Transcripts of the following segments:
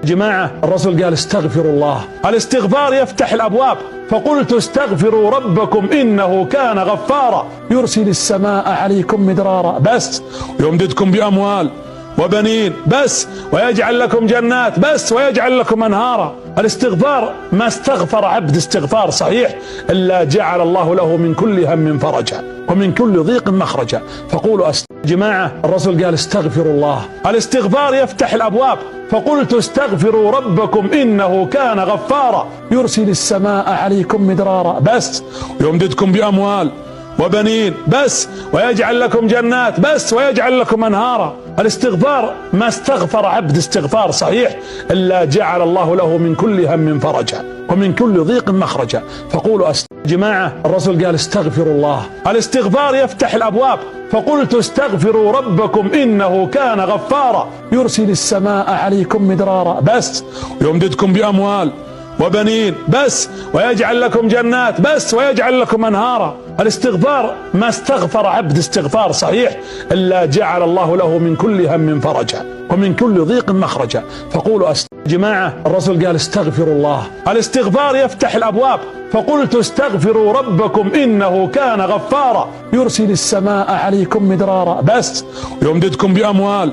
جماعة الرسول قال استغفروا الله، الاستغفار يفتح الأبواب، فقلت استغفروا ربكم إنه كان غفارا يرسل السماء عليكم مدرارا بس ويمددكم بأموال وبنين بس ويجعل لكم جنات بس ويجعل لكم أنهارا. الاستغفار ما استغفر عبد استغفار صحيح إلا جعل الله له من كل هم فرجا ومن كل ضيق مخرجا. فقولوا جماعة الرسول قال استغفروا الله، الاستغفار يفتح الأبواب، فقلت استغفروا ربكم إنه كان غفارا يرسل السماء عليكم مدرارا بس ويمددكم بأموال وبنين بس ويجعل لكم جنات بس ويجعل لكم أنهارا. الاستغفار ما استغفر عبد استغفار صحيح إلا جعل الله له من كل هم فرجا ومن كل ضيق مخرجا. فقولوا جماعة الرسول قال استغفروا الله، الاستغفار يفتح الأبواب، فقلت استغفروا ربكم إنه كان غفارا يرسل السماء عليكم مدرارا بس ويمددكم بأموال وبنين بس ويجعل لكم جنات بس ويجعل لكم أنهارا. الاستغفار ما استغفر عبد استغفار صحيح إلا جعل الله له من كل هم فرجا ومن كل ضيق مخرجا. فقولوا جماعة الرسول قال استغفروا الله، الاستغفار يفتح الأبواب، فقلت استغفروا ربكم إنه كان غفارا يرسل السماء عليكم مدرارا بس ويمددكم بأموال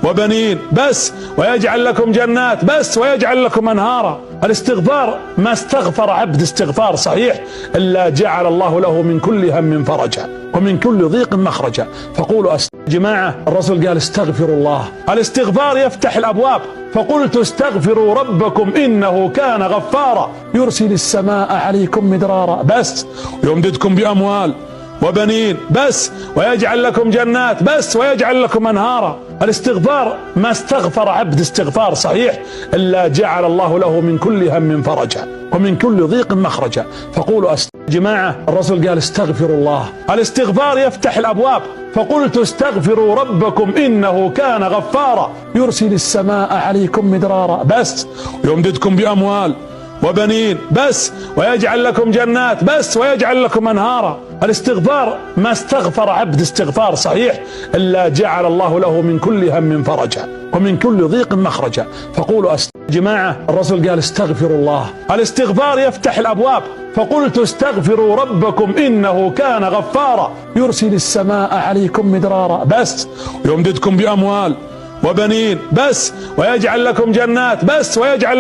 وبنين بس ويجعل لكم جنات بس ويجعل لكم أنهارا. الاستغفار ما استغفر عبد استغفار صحيح إلا جعل الله له من كل هم فرجا ومن كل ضيق مخرجا. فقولوا جماعة الرسول قال استغفروا الله، الاستغفار يفتح الأبواب، فقلت استغفروا ربكم إنه كان غفارا يرسل السماء عليكم مدرارا بس ويمددكم بأموال وبنين بس ويجعل لكم جنات بس ويجعل لكم أنهارا. الاستغفار ما استغفر عبد استغفار صحيح إلا جعل الله له من كل هم فرجا ومن كل ضيق مخرجا. فقولوا جماعة الرسول قال استغفروا الله، الاستغفار يفتح الأبواب، فقلت استغفروا ربكم إنه كان غفارا يرسل السماء عليكم مدرارا بس ويمددكم بأموال وبنين بس ويجعل لكم جنات بس ويجعل لكم أنهارا. الاستغفار ما استغفر عبد استغفار صحيح إلا جعل الله له من كل هم فرجا ومن كل ضيق مخرجا. فقولوا جماعة الرسول قال استغفروا الله، الاستغفار يفتح الأبواب، فقلت استغفروا ربكم إنه كان غفارا يرسل السماء عليكم مدرارا بس ويمددكم بأموال وبنين بس ويجعل لكم جنات بس ويجعل